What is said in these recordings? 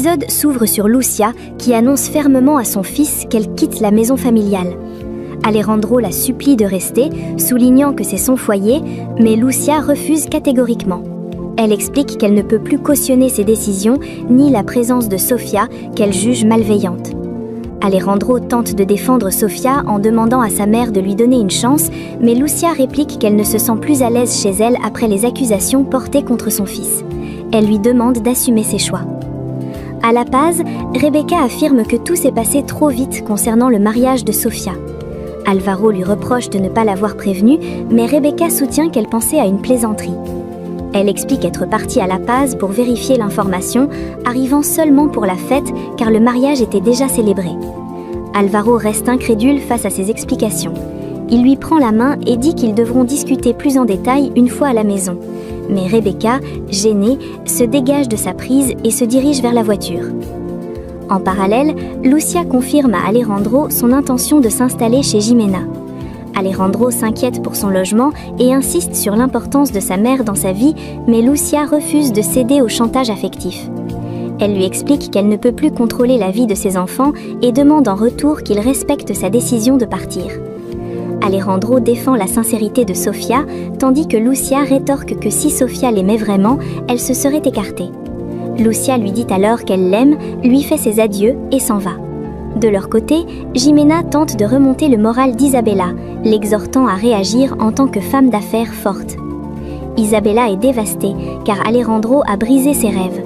L'épisode s'ouvre sur Lucia qui annonce fermement à son fils qu'elle quitte la maison familiale. Alejandro la supplie de rester, soulignant que c'est son foyer, mais Lucia refuse catégoriquement. Elle explique qu'elle ne peut plus cautionner ses décisions ni la présence de Sofia qu'elle juge malveillante. Alejandro tente de défendre Sofia en demandant à sa mère de lui donner une chance, mais Lucia réplique qu'elle ne se sent plus à l'aise chez elle après les accusations portées contre son fils. Elle lui demande d'assumer ses choix. À La Paz, Rebecca affirme que tout s'est passé trop vite concernant le mariage de Sofia. Alvaro lui reproche de ne pas l'avoir prévenue, mais Rebecca soutient qu'elle pensait à une plaisanterie. Elle explique être partie à La Paz pour vérifier l'information, arrivant seulement pour la fête car le mariage était déjà célébré. Alvaro reste incrédule face à ces explications. Il lui prend la main et dit qu'ils devront discuter plus en détail une fois à la maison. Mais Rebecca, gênée, se dégage de sa prise et se dirige vers la voiture. En parallèle, Lucia confirme à Alejandro son intention de s'installer chez Jimena. Alejandro s'inquiète pour son logement et insiste sur l'importance de sa mère dans sa vie, mais Lucia refuse de céder au chantage affectif. Elle lui explique qu'elle ne peut plus contrôler la vie de ses enfants et demande en retour qu'il respecte sa décision de partir. Alejandro défend la sincérité de Sofia, tandis que Lucia rétorque que si Sofia l'aimait vraiment, elle se serait écartée. Lucia lui dit alors qu'elle l'aime, lui fait ses adieux et s'en va. De leur côté, Jimena tente de remonter le moral d'Isabela, l'exhortant à réagir en tant que femme d'affaires forte. Isabela est dévastée car Alejandro a brisé ses rêves.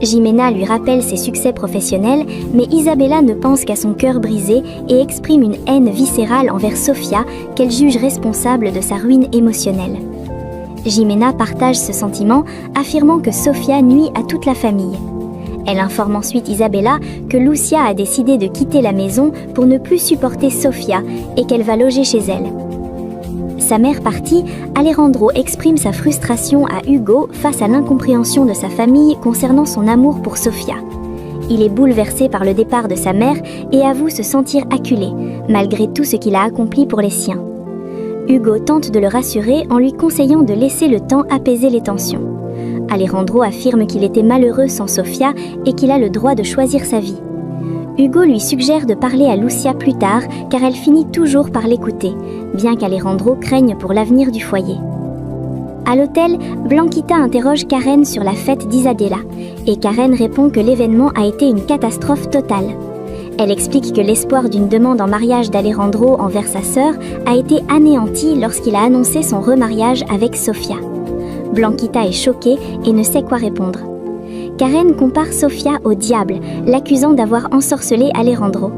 Jimena lui rappelle ses succès professionnels, mais Isabela ne pense qu'à son cœur brisé et exprime une haine viscérale envers Sofia qu'elle juge responsable de sa ruine émotionnelle. Jimena partage ce sentiment, affirmant que Sofia nuit à toute la famille. Elle informe ensuite Isabela que Lucia a décidé de quitter la maison pour ne plus supporter Sofia et qu'elle va loger chez elle. Sa mère partie, Alejandro exprime sa frustration à Hugo face à l'incompréhension de sa famille concernant son amour pour Sofia. Il est bouleversé par le départ de sa mère et avoue se sentir acculé, malgré tout ce qu'il a accompli pour les siens. Hugo tente de le rassurer en lui conseillant de laisser le temps apaiser les tensions. Alejandro affirme qu'il était malheureux sans Sofia et qu'il a le droit de choisir sa vie. Hugo lui suggère de parler à Lucia plus tard car elle finit toujours par l'écouter, bien qu'Alejandro craigne pour l'avenir du foyer. À l'hôtel, Blanquita interroge Karen sur la fête d'Isabela et Karen répond que l'événement a été une catastrophe totale. Elle explique que l'espoir d'une demande en mariage d'Alejandro envers sa sœur a été anéanti lorsqu'il a annoncé son remariage avec Sofia. Blanquita est choquée et ne sait quoi répondre. Karen compare Sofia au diable, l'accusant d'avoir ensorcelé Alejandro.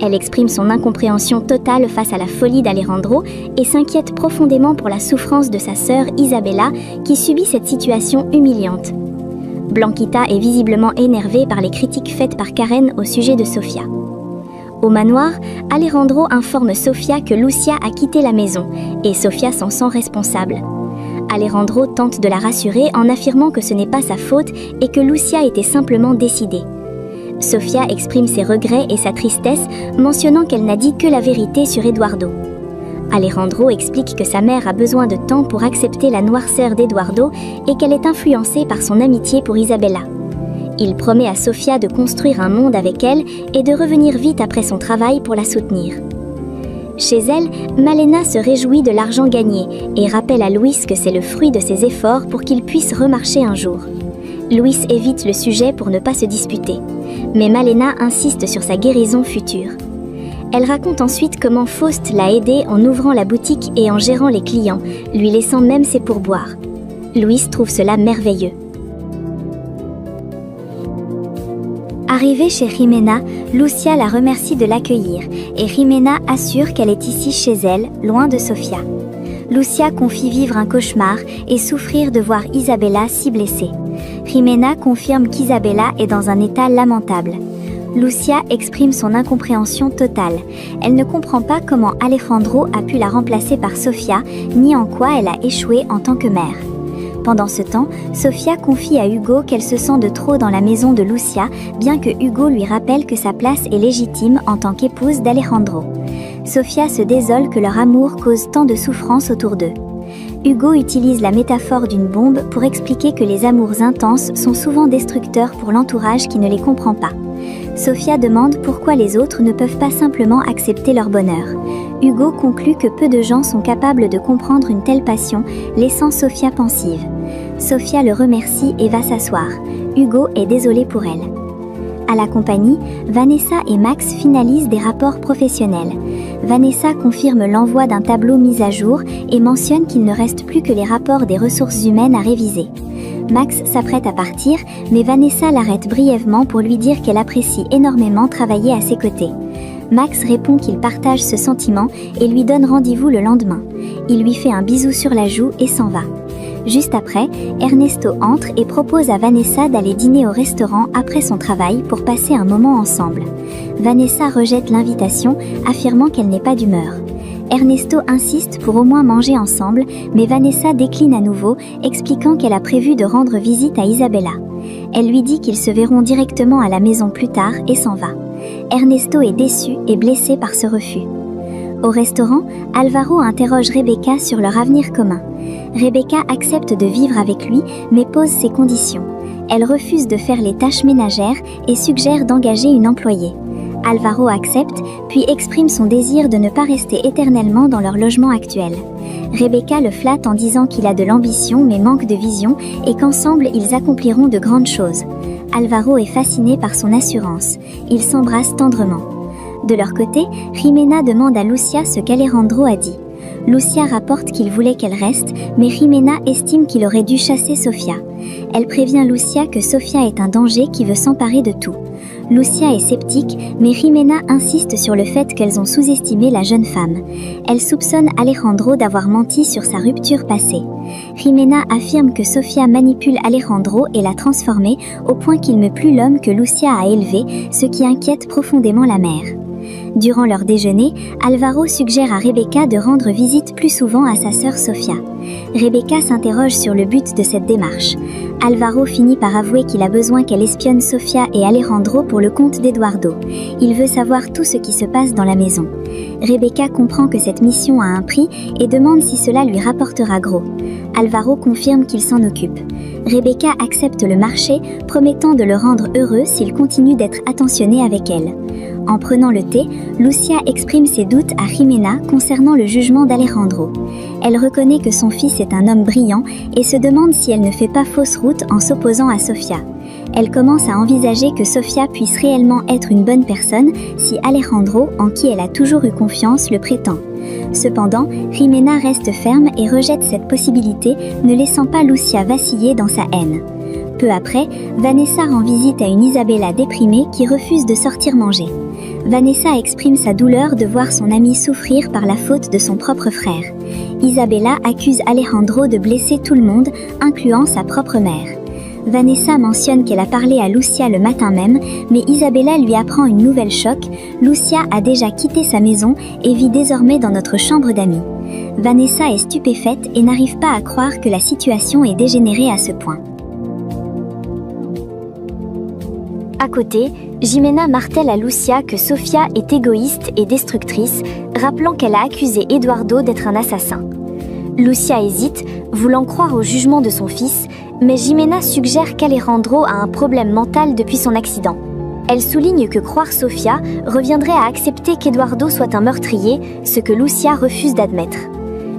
Elle exprime son incompréhension totale face à la folie d'Alejandro et s'inquiète profondément pour la souffrance de sa sœur Isabela qui subit cette situation humiliante. Blanquita est visiblement énervée par les critiques faites par Karen au sujet de Sofia. Au manoir, Alejandro informe Sofia que Lucia a quitté la maison et Sofia s'en sent responsable. Alejandro tente de la rassurer en affirmant que ce n'est pas sa faute et que Lucia était simplement décidée. Sofia exprime ses regrets et sa tristesse, mentionnant qu'elle n'a dit que la vérité sur Eduardo. Alejandro explique que sa mère a besoin de temps pour accepter la noirceur d'Eduardo et qu'elle est influencée par son amitié pour Isabela. Il promet à Sofia de construire un monde avec elle et de revenir vite après son travail pour la soutenir. Chez elle, Malena se réjouit de l'argent gagné et rappelle à Luis que c'est le fruit de ses efforts pour qu'il puisse remarcher un jour. Luis évite le sujet pour ne pas se disputer, mais Malena insiste sur sa guérison future. Elle raconte ensuite comment Faust l'a aidée en ouvrant la boutique et en gérant les clients, lui laissant même ses pourboires. Luis trouve cela merveilleux. Arrivée chez Jimena, Lucia la remercie de l'accueillir et Jimena assure qu'elle est ici chez elle, loin de Sofia. Lucia confie vivre un cauchemar et souffrir de voir Isabela si blessée. Jimena confirme qu'Isabela est dans un état lamentable. Lucia exprime son incompréhension totale. Elle ne comprend pas comment Alejandro a pu la remplacer par Sofia, ni en quoi elle a échoué en tant que mère. Pendant ce temps, Sofia confie à Hugo qu'elle se sent de trop dans la maison de Lucia, bien que Hugo lui rappelle que sa place est légitime en tant qu'épouse d'Alejandro. Sofia se désole que leur amour cause tant de souffrance autour d'eux. Hugo utilise la métaphore d'une bombe pour expliquer que les amours intenses sont souvent destructeurs pour l'entourage qui ne les comprend pas. Sofia demande pourquoi les autres ne peuvent pas simplement accepter leur bonheur. Hugo conclut que peu de gens sont capables de comprendre une telle passion, laissant Sofia pensive. Sofia le remercie et va s'asseoir. Hugo est désolé pour elle. À la compagnie, Vanessa et Max finalisent des rapports professionnels. Vanessa confirme l'envoi d'un tableau mis à jour et mentionne qu'il ne reste plus que les rapports des ressources humaines à réviser. Max s'apprête à partir, mais Vanessa l'arrête brièvement pour lui dire qu'elle apprécie énormément travailler à ses côtés. Max répond qu'il partage ce sentiment et lui donne rendez-vous le lendemain. Il lui fait un bisou sur la joue et s'en va. Juste après, Ernesto entre et propose à Vanessa d'aller dîner au restaurant après son travail pour passer un moment ensemble. Vanessa rejette l'invitation, affirmant qu'elle n'est pas d'humeur. Ernesto insiste pour au moins manger ensemble, mais Vanessa décline à nouveau, expliquant qu'elle a prévu de rendre visite à Isabella. Elle lui dit qu'ils se verront directement à la maison plus tard et s'en va. Ernesto est déçu et blessé par ce refus. Au restaurant, Alvaro interroge Rebecca sur leur avenir commun. Rebecca accepte de vivre avec lui, mais pose ses conditions. Elle refuse de faire les tâches ménagères et suggère d'engager une employée. Alvaro accepte, puis exprime son désir de ne pas rester éternellement dans leur logement actuel. Rebecca le flatte en disant qu'il a de l'ambition mais manque de vision et qu'ensemble ils accompliront de grandes choses. Alvaro est fasciné par son assurance. Ils s'embrassent tendrement. De leur côté, Jimena demande à Lucia ce qu'Alejandro a dit. Lucia rapporte qu'il voulait qu'elle reste, mais Jimena estime qu'il aurait dû chasser Sofia. Elle prévient Lucia que Sofia est un danger qui veut s'emparer de tout. Lucia est sceptique, mais Jimena insiste sur le fait qu'elles ont sous-estimé la jeune femme. Elle soupçonne Alejandro d'avoir menti sur sa rupture passée. Jimena affirme que Sofia manipule Alejandro et l'a transformé au point qu'il ne plus l'homme que Lucia a élevé, ce qui inquiète profondément la mère. Durant leur déjeuner, Alvaro suggère à Rebecca de rendre visite plus souvent à sa sœur Sofia. Rebecca s'interroge sur le but de cette démarche. Alvaro finit par avouer qu'il a besoin qu'elle espionne Sofia et Alejandro pour le compte d'Eduardo. Il veut savoir tout ce qui se passe dans la maison. Rebecca comprend que cette mission a un prix et demande si cela lui rapportera gros. Alvaro confirme qu'il s'en occupe. Rebecca accepte le marché, promettant de le rendre heureux s'il continue d'être attentionné avec elle. En prenant le thé, Lucia exprime ses doutes à Jimena concernant le jugement d'Alejandro. Elle reconnaît que son fils est un homme brillant et se demande si elle ne fait pas fausse route en s'opposant à Sofia. Elle commence à envisager que Sofia puisse réellement être une bonne personne si Alejandro, en qui elle a toujours eu confiance, le prétend. Cependant, Jimena reste ferme et rejette cette possibilité, ne laissant pas Lucia vaciller dans sa haine. Peu après, Vanessa rend visite à une Isabella déprimée qui refuse de sortir manger. Vanessa exprime sa douleur de voir son amie souffrir par la faute de son propre frère. Isabella accuse Alejandro de blesser tout le monde, incluant sa propre mère. Vanessa mentionne qu'elle a parlé à Lucia le matin même, mais Isabella lui apprend une nouvelle choc. Lucia a déjà quitté sa maison et vit désormais dans notre chambre d'amis. Vanessa est stupéfaite et n'arrive pas à croire que la situation ait dégénéré à ce point. À côté, Jimena martèle à Lucia que Sofia est égoïste et destructrice, rappelant qu'elle a accusé Eduardo d'être un assassin. Lucia hésite, voulant croire au jugement de son fils, mais Jimena suggère qu'Alejandro a un problème mental depuis son accident. Elle souligne que croire Sofia reviendrait à accepter qu'Eduardo soit un meurtrier, ce que Lucia refuse d'admettre.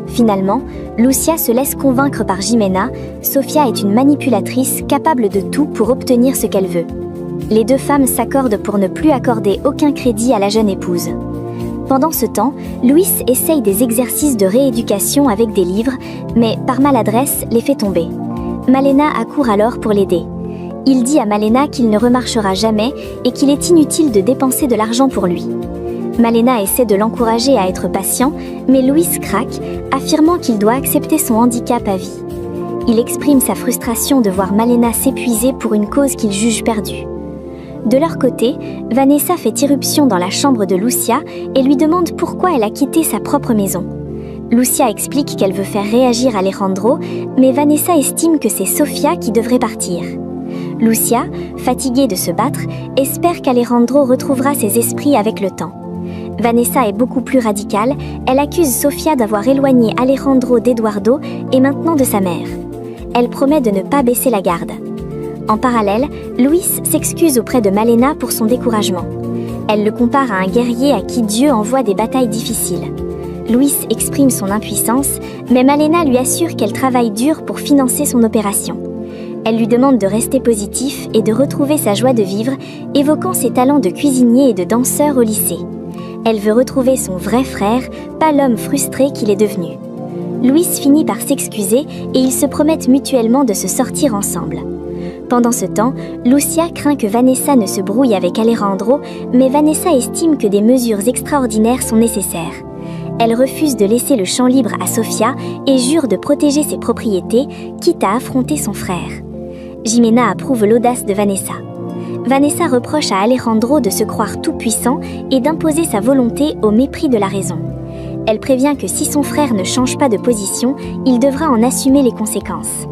Finalement, Lucia se laisse convaincre par Jimena. Sofia est une manipulatrice capable de tout pour obtenir ce qu'elle veut. Les deux femmes s'accordent pour ne plus accorder aucun crédit à la jeune épouse. Pendant ce temps, Luis essaye des exercices de rééducation avec des livres, mais par maladresse les fait tomber. Malena accourt alors pour l'aider. Il dit à Malena qu'il ne remarchera jamais et qu'il est inutile de dépenser de l'argent pour lui. Malena essaie de l'encourager à être patient, mais Luis craque, affirmant qu'il doit accepter son handicap à vie. Il exprime sa frustration de voir Malena s'épuiser pour une cause qu'il juge perdue. De leur côté, Vanessa fait irruption dans la chambre de Lucia et lui demande pourquoi elle a quitté sa propre maison. Lucia explique qu'elle veut faire réagir Alejandro, mais Vanessa estime que c'est Sofia qui devrait partir. Lucia, fatiguée de se battre, espère qu'Alejandro retrouvera ses esprits avec le temps. Vanessa est beaucoup plus radicale, elle accuse Sofia d'avoir éloigné Alejandro d'Eduardo et maintenant de sa mère. Elle promet de ne pas baisser la garde. En parallèle, Luis s'excuse auprès de Malena pour son découragement. Elle le compare à un guerrier à qui Dieu envoie des batailles difficiles. Luis exprime son impuissance, mais Malena lui assure qu'elle travaille dur pour financer son opération. Elle lui demande de rester positif et de retrouver sa joie de vivre, évoquant ses talents de cuisinier et de danseur au lycée. Elle veut retrouver son vrai frère, pas l'homme frustré qu'il est devenu. Luis finit par s'excuser et ils se promettent mutuellement de se sortir ensemble. Pendant ce temps, Lucia craint que Vanessa ne se brouille avec Alejandro, mais Vanessa estime que des mesures extraordinaires sont nécessaires. Elle refuse de laisser le champ libre à Sofia et jure de protéger ses propriétés, quitte à affronter son frère. Jimena approuve l'audace de Vanessa. Vanessa reproche à Alejandro de se croire tout-puissant et d'imposer sa volonté au mépris de la raison. Elle prévient que si son frère ne change pas de position, il devra en assumer les conséquences.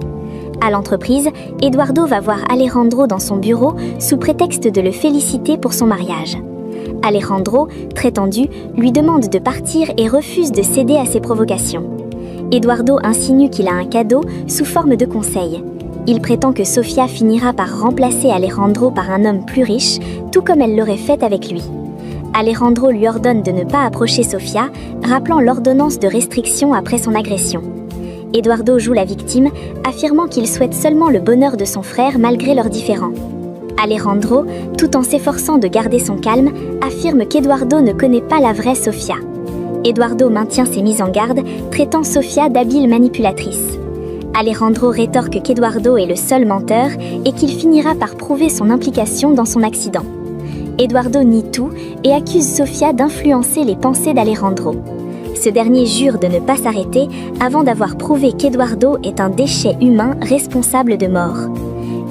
À l'entreprise, Eduardo va voir Alejandro dans son bureau sous prétexte de le féliciter pour son mariage. Alejandro, très tendu, lui demande de partir et refuse de céder à ses provocations. Eduardo insinue qu'il a un cadeau sous forme de conseil. Il prétend que Sofia finira par remplacer Alejandro par un homme plus riche, tout comme elle l'aurait fait avec lui. Alejandro lui ordonne de ne pas approcher Sofia, rappelant l'ordonnance de restriction après son agression. Eduardo joue la victime, affirmant qu'il souhaite seulement le bonheur de son frère malgré leurs différends. Alejandro, tout en s'efforçant de garder son calme, affirme qu'Eduardo ne connaît pas la vraie Sofia. Eduardo maintient ses mises en garde, traitant Sofia d'habile manipulatrice. Alejandro rétorque qu'Eduardo est le seul menteur et qu'il finira par prouver son implication dans son accident. Eduardo nie tout et accuse Sofia d'influencer les pensées d'Alejandro. Ce dernier jure de ne pas s'arrêter avant d'avoir prouvé qu'Eduardo est un déchet humain responsable de mort.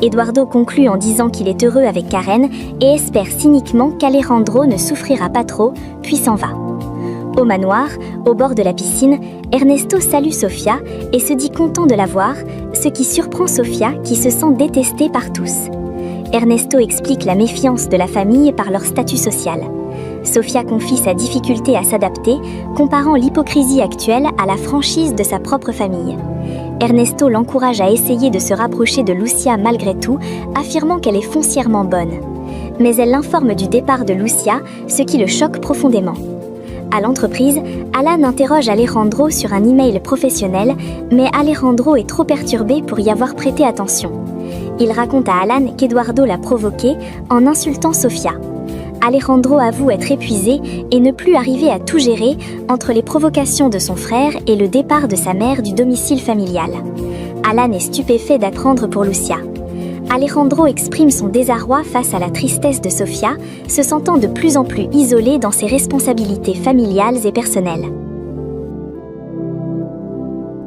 Eduardo conclut en disant qu'il est heureux avec Karen et espère cyniquement qu'Alejandro ne souffrira pas trop, puis s'en va. Au manoir, au bord de la piscine, Ernesto salue Sofia et se dit content de la voir, ce qui surprend Sofia qui se sent détestée par tous. Ernesto explique la méfiance de la famille par leur statut social. Sofia confie sa difficulté à s'adapter, comparant l'hypocrisie actuelle à la franchise de sa propre famille. Ernesto l'encourage à essayer de se rapprocher de Lucia malgré tout, affirmant qu'elle est foncièrement bonne. Mais elle l'informe du départ de Lucia, ce qui le choque profondément. À l'entreprise, Alan interroge Alejandro sur un email professionnel, mais Alejandro est trop perturbé pour y avoir prêté attention. Il raconte à Alan qu'Eduardo l'a provoqué en insultant Sofia. Alejandro avoue être épuisé et ne plus arriver à tout gérer entre les provocations de son frère et le départ de sa mère du domicile familial. Alan est stupéfait d'apprendre pour Lucia. Alejandro exprime son désarroi face à la tristesse de Sofia, se sentant de plus en plus isolé dans ses responsabilités familiales et personnelles.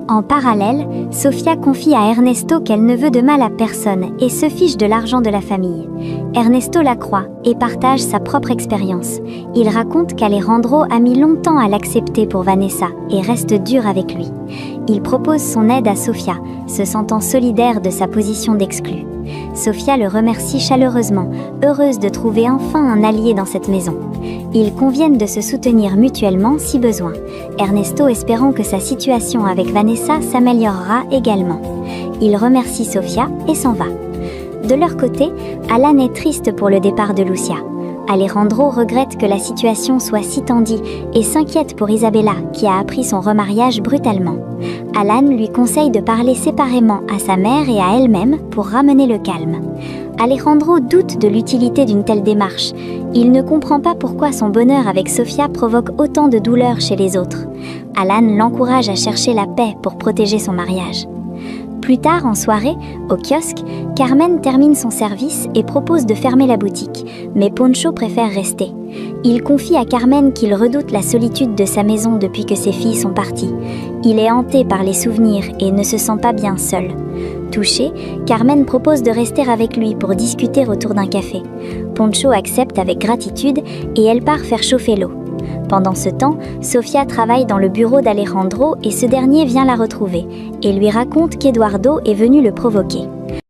En parallèle, Sofia confie à Ernesto qu'elle ne veut de mal à personne et se fiche de l'argent de la famille. Ernesto la croit et partage sa propre expérience. Il raconte qu'Alejandro a mis longtemps à l'accepter pour Vanessa et reste dur avec lui. Il propose son aide à Sofia, se sentant solidaire de sa position d'exclus. Sofia le remercie chaleureusement, heureuse de trouver enfin un allié dans cette maison. Ils conviennent de se soutenir mutuellement si besoin, Ernesto espérant que sa situation avec Vanessa s'améliorera également. Il remercie Sofia et s'en va. De leur côté, Alan est triste pour le départ de Lucia. Alejandro regrette que la situation soit si tendue et s'inquiète pour Isabella qui a appris son remariage brutalement. Alan lui conseille de parler séparément à sa mère et à elle-même pour ramener le calme. Alejandro doute de l'utilité d'une telle démarche. Il ne comprend pas pourquoi son bonheur avec Sofia provoque autant de douleur chez les autres. Alan l'encourage à chercher la paix pour protéger son mariage. Plus tard, en soirée, au kiosque, Carmen termine son service et propose de fermer la boutique, mais Poncho préfère rester. Il confie à Carmen qu'il redoute la solitude de sa maison depuis que ses filles sont parties. Il est hanté par les souvenirs et ne se sent pas bien seul. Touchée, Carmen propose de rester avec lui pour discuter autour d'un café. Poncho accepte avec gratitude et elle part faire chauffer l'eau. Pendant ce temps, Sofia travaille dans le bureau d'Alejandro et ce dernier vient la retrouver et lui raconte qu'Eduardo est venu le provoquer.